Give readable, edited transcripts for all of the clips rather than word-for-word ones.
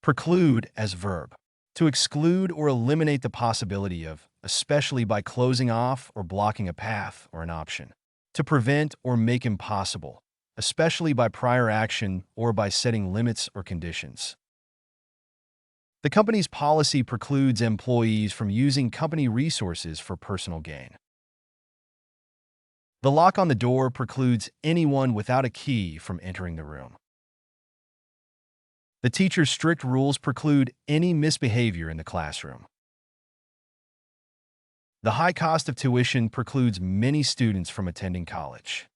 Preclude as verb. To exclude or eliminate the possibility of, especially by closing off or blocking a path or an option. To prevent or make impossible, especially by prior action or by setting limits or conditions. The company's policy precludes employees from using company resources for personal gain. The lock on the door precludes anyone without a key from entering the room. The teacher's strict rules preclude any misbehavior in the classroom. The high cost of tuition precludes many students from attending college.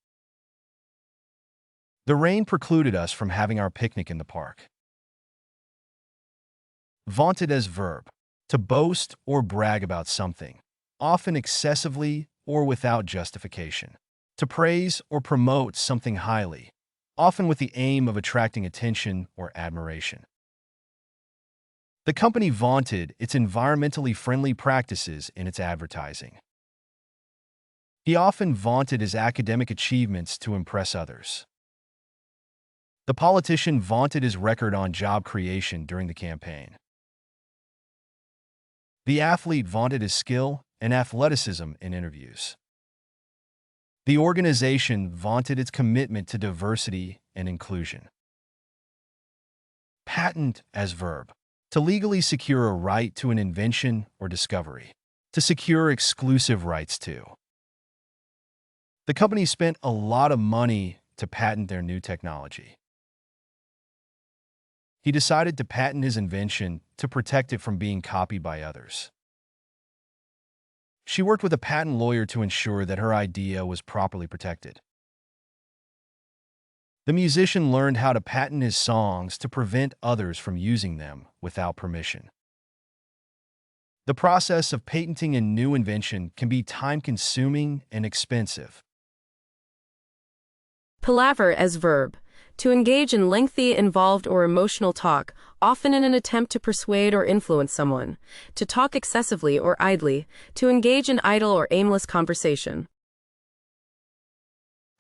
The rain precluded us from having our picnic in the park. Vaunted as verb. To boast or brag about something, often excessively or without justification. To praise or promote something highly, often with the aim of attracting attention or admiration. The company vaunted its environmentally friendly practices in its advertising. He often vaunted his academic achievements to impress others. The politician vaunted his record on job creation during the campaign. The athlete vaunted his skill and athleticism in interviews. The organization vaunted its commitment to diversity and inclusion. Patent as verb. To legally secure a right to an invention or discovery. To secure exclusive rights to. The company spent a lot of money to patent their new technology. He decided to patent his invention to protect it from being copied by others. She worked with a patent lawyer to ensure that her idea was properly protected. The musician learned how to patent his songs to prevent others from using them without permission. The process of patenting a new invention can be time-consuming and expensive. Palaver as verb. To engage in lengthy, involved, or emotional talk, often in an attempt to persuade or influence someone. To talk excessively or idly. To engage in idle or aimless conversation.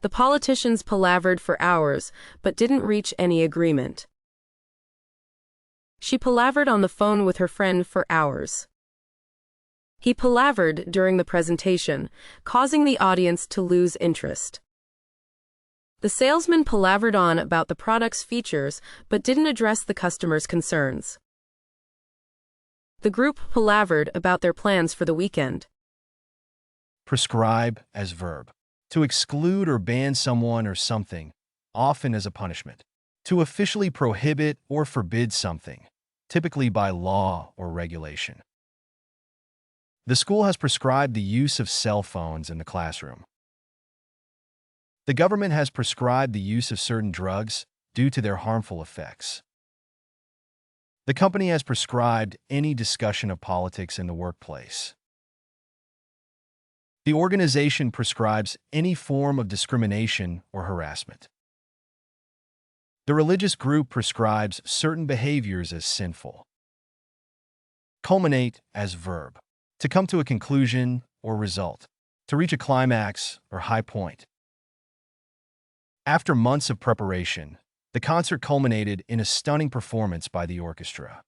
The politicians palavered for hours, but didn't reach any agreement. She palavered on the phone with her friend for hours. He palavered during the presentation, causing the audience to lose interest. The salesman palavered on about the product's features, but didn't address the customer's concerns. The group palavered about their plans for the weekend. Proscribe as verb. To exclude or ban someone or something, often as a punishment. To officially prohibit or forbid something, typically by law or regulation. The school has prescribed the use of cell phones in the classroom. The government has prescribed the use of certain drugs due to their harmful effects. The company has prescribed any discussion of politics in the workplace. The organization prescribes any form of discrimination or harassment. The religious group prescribes certain behaviors as sinful. Culminate as verb. To come to a conclusion or result. To reach a climax or high point. After months of preparation, the concert culminated in a stunning performance by the orchestra.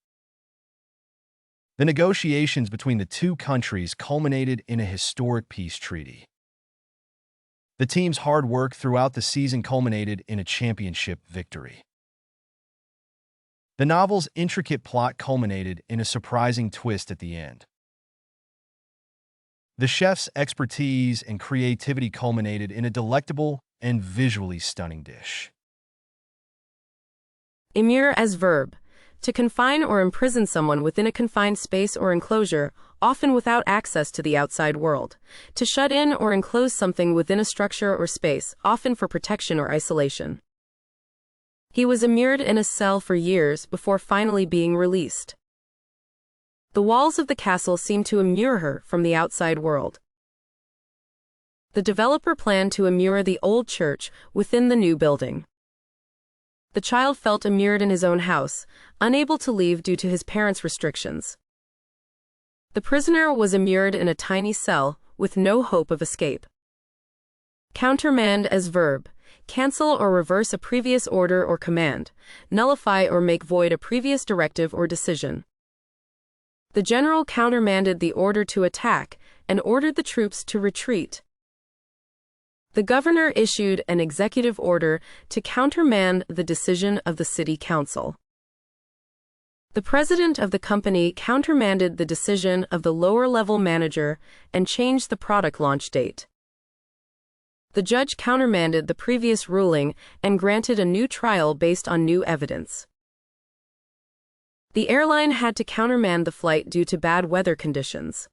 The negotiations between the two countries culminated in a historic peace treaty. The team's hard work throughout the season culminated in a championship victory. The novel's intricate plot culminated in a surprising twist at the end. The chef's expertise and creativity culminated in a delectable and visually stunning dish. Immure as verb. To confine or imprison someone within a confined space or enclosure, often without access to the outside world. To shut in or enclose something within a structure or space, often for protection or isolation. He was immured in a cell for years before finally being released. The walls of the castle seemed to immure her from the outside world. The developer planned to immure the old church within the new building. The child felt immured in his own house, unable to leave due to his parents' restrictions. The prisoner was immured in a tiny cell, with no hope of escape. Countermand as verb. cancel or reverse a previous order or command, nullify or make void a previous directive or decision. The general countermanded the order to attack and ordered the troops to retreat. The governor issued an executive order to countermand the decision of the city council. The president of the company countermanded the decision of the lower-level manager and changed the product launch date. The judge countermanded the previous ruling and granted a new trial based on new evidence. The airline had to countermand the flight due to bad weather conditions.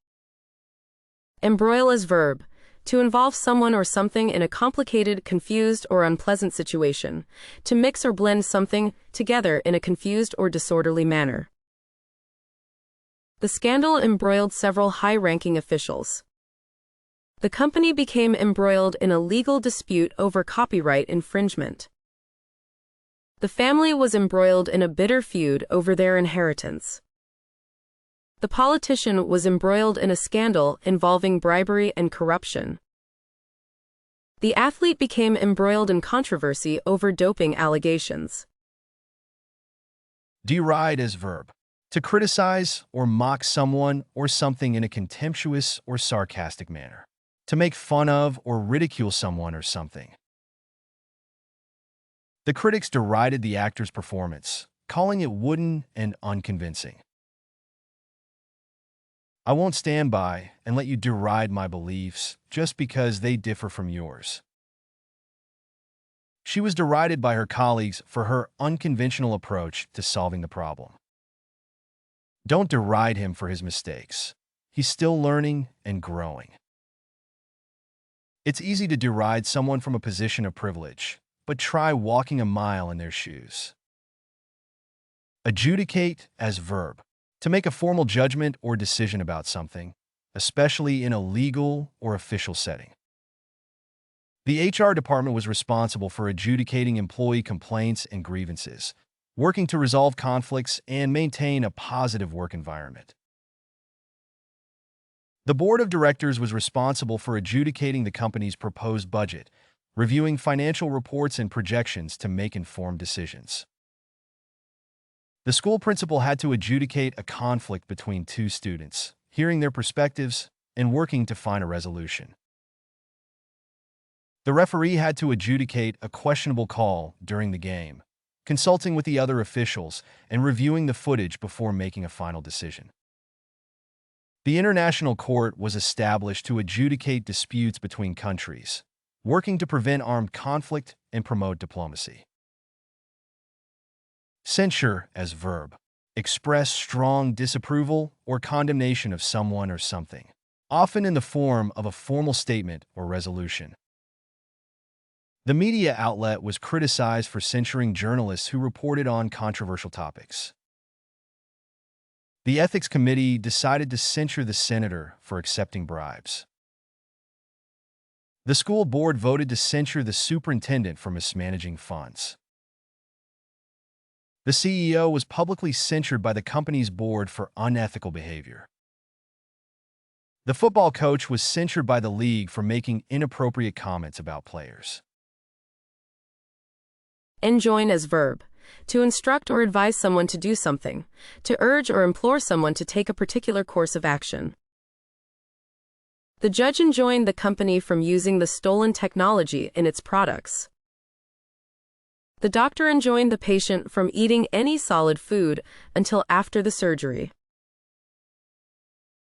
Embroil as verb, to involve someone or something in a complicated, confused, or unpleasant situation, to mix or blend something together in a confused or disorderly manner. The scandal embroiled several high-ranking officials. The company became embroiled in a legal dispute over copyright infringement. The family was embroiled in a bitter feud over their inheritance. The politician was embroiled in a scandal involving bribery and corruption. The athlete became embroiled in controversy over doping allegations. Deride as verb, to criticize or mock someone or something in a contemptuous or sarcastic manner. To make fun of or ridicule someone or something. The critics derided the actor's performance, calling it wooden and unconvincing. I won't stand by and let you deride my beliefs just because they differ from yours. She was derided by her colleagues for her unconventional approach to solving the problem. Don't deride him for his mistakes. He's still learning and growing. It's easy to deride someone from a position of privilege, but try walking a mile in their shoes. Adjudicate as verb, to make a formal judgment or decision about something, especially in a legal or official setting. The HR department was responsible for adjudicating employee complaints and grievances, working to resolve conflicts and maintain a positive work environment. The board of directors was responsible for adjudicating the company's proposed budget, reviewing financial reports and projections to make informed decisions. The school principal had to adjudicate a conflict between two students, hearing their perspectives and working to find a resolution. The referee had to adjudicate a questionable call during the game, consulting with the other officials and reviewing the footage before making a final decision. The International Court was established to adjudicate disputes between countries, working to prevent armed conflict and promote diplomacy. Censure as verb, express strong disapproval or condemnation of someone or something, often in the form of a formal statement or resolution. The media outlet was criticized for censuring journalists who reported on controversial topics. The Ethics Committee decided to censure the senator for accepting bribes. The school board voted to censure the superintendent for mismanaging funds. The CEO was publicly censured by the company's board for unethical behavior. The football coach was censured by the league for making inappropriate comments about players. Enjoin as verb, to instruct or advise someone to do something, to urge or implore someone to take a particular course of action. The judge enjoined the company from using the stolen technology in its products. The doctor enjoined the patient from eating any solid food until after the surgery.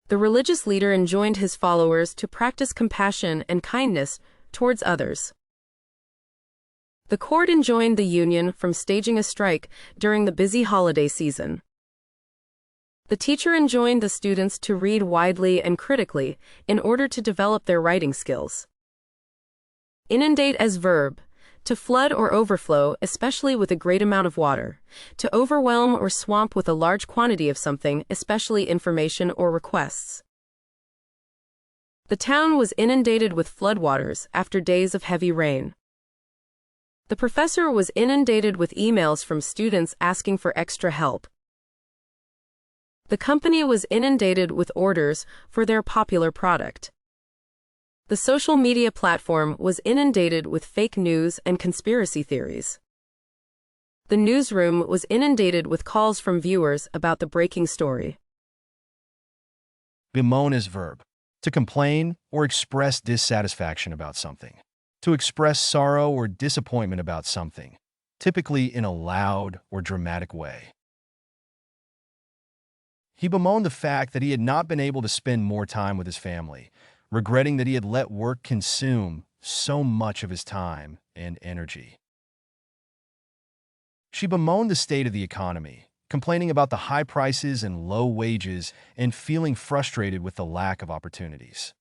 The religious leader enjoined his followers to practice compassion and kindness towards others. The court enjoined the union from staging a strike during the busy holiday season. The teacher enjoined the students to read widely and critically in order to develop their writing skills. Inundate as verb, to flood or overflow, especially with a great amount of water, to overwhelm or swamp with a large quantity of something, especially information or requests. The town was inundated with floodwaters after days of heavy rain. The professor was inundated with emails from students asking for extra help. The company was inundated with orders for their popular product. The social media platform was inundated with fake news and conspiracy theories. The newsroom was inundated with calls from viewers about the breaking story. Bemoan is verb. To complain or express dissatisfaction about something. To express sorrow or disappointment about something, typically in a loud or dramatic way. He bemoaned the fact that he had not been able to spend more time with his family, regretting that he had let work consume so much of his time and energy. She bemoaned the state of the economy, complaining about the high prices and low wages and feeling frustrated with the lack of opportunities.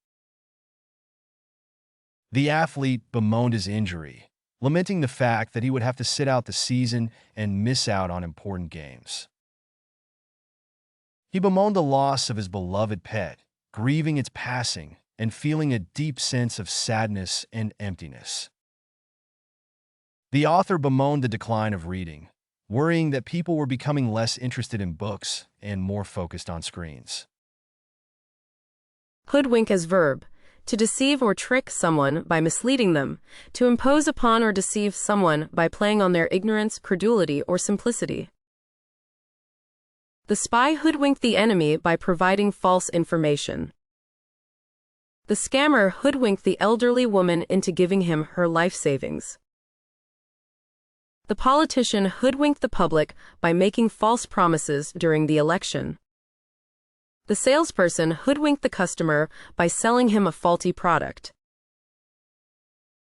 The athlete bemoaned his injury, lamenting the fact that he would have to sit out the season and miss out on important games. He bemoaned the loss of his beloved pet, grieving its passing and feeling a deep sense of sadness and emptiness. The author bemoaned the decline of reading, worrying that people were becoming less interested in books and more focused on screens. Hoodwink as verb. To deceive or trick someone by misleading them. To impose upon or deceive someone by playing on their ignorance, credulity, or simplicity. The spy hoodwinked the enemy by providing false information. The scammer hoodwinked the elderly woman into giving him her life savings. The politician hoodwinked the public by making false promises during the election. The salesperson hoodwinked the customer by selling him a faulty product.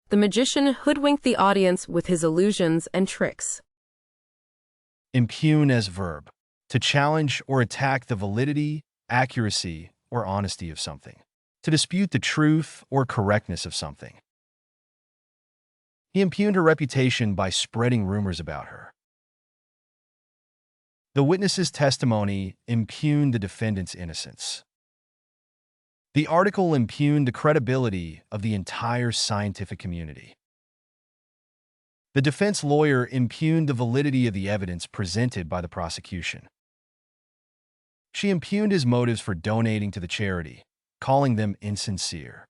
The magician hoodwinked the audience with his illusions and tricks. Impugn as verb. To challenge or attack the validity, accuracy, or honesty of something. To dispute the truth or correctness of something. He impugned her reputation by spreading rumors about her. The witness's testimony impugned the defendant's innocence. The article impugned the credibility of the entire scientific community. The defense lawyer impugned the validity of the evidence presented by the prosecution. She impugned his motives for donating to the charity, calling them insincere.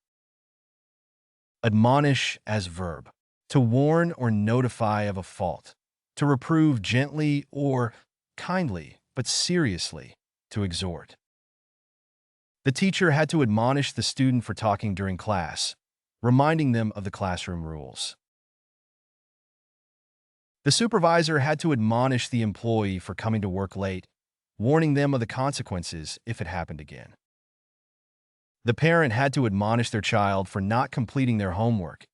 Admonish as verb. To warn or notify of a fault. To reprove gently or kindly, but seriously, to exhort. The teacher had to admonish the student for talking during class, reminding them of the classroom rules. The supervisor had to admonish the employee for coming to work late, warning them of the consequences if it happened again. The parent had to admonish their child for not completing their homework,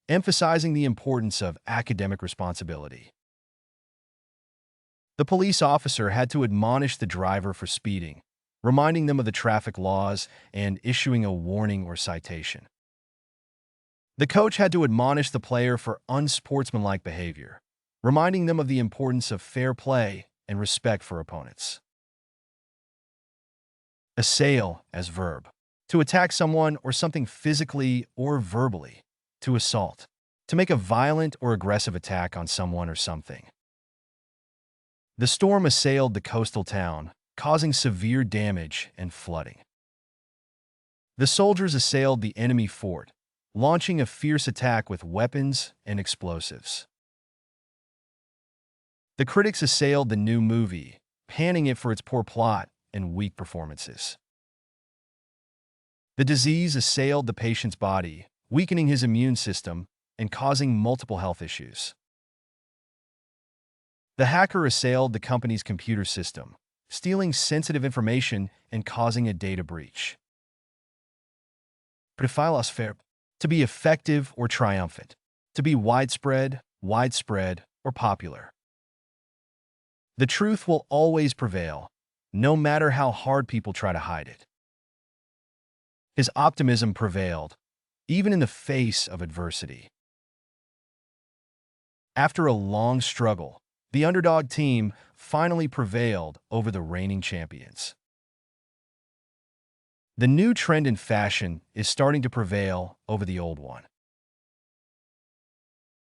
emphasizing the importance of academic responsibility. The police officer had to admonish the driver for speeding, reminding them of the traffic laws and issuing a warning or citation. The coach had to admonish the player for unsportsmanlike behavior, reminding them of the importance of fair play and respect for opponents. Assail as verb. To attack someone or something physically or verbally. To assault. To make a violent or aggressive attack on someone or something. The storm assailed the coastal town, causing severe damage and flooding. The soldiers assailed the enemy fort, launching a fierce attack with weapons and explosives. The critics assailed the new movie, panning it for its poor plot and weak performances. The disease assailed the patient's body, weakening his immune system and causing multiple health issues. The hacker assailed the company's computer system, stealing sensitive information and causing a data breach. Prevail as verb. To be effective or triumphant. To be widespread, or popular. The truth will always prevail, no matter how hard people try to hide it. His optimism prevailed, even in the face of adversity. After a long struggle, the underdog team finally prevailed over the reigning champions. The new trend in fashion is starting to prevail over the old one.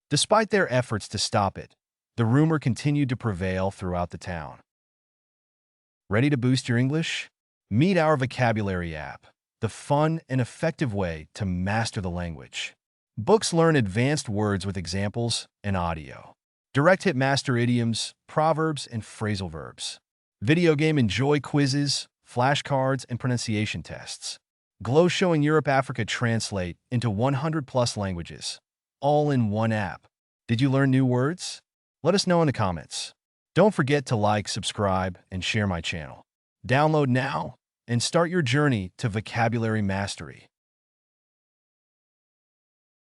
Despite their efforts to stop it, the rumor continued to prevail throughout the town. Ready to boost your English? Meet our vocabulary app. the fun and effective way to master the language. Books learn advanced words with examples and audio. Direct hit master idioms, proverbs, and phrasal verbs. Video game enjoy quizzes, flashcards, and pronunciation tests. Glow showing Europe Africa translate into 100+ languages, all in one app. Did you learn new words? Let us know in the comments. Don't forget to like, subscribe, and share my channel. Download now and start your journey to vocabulary mastery.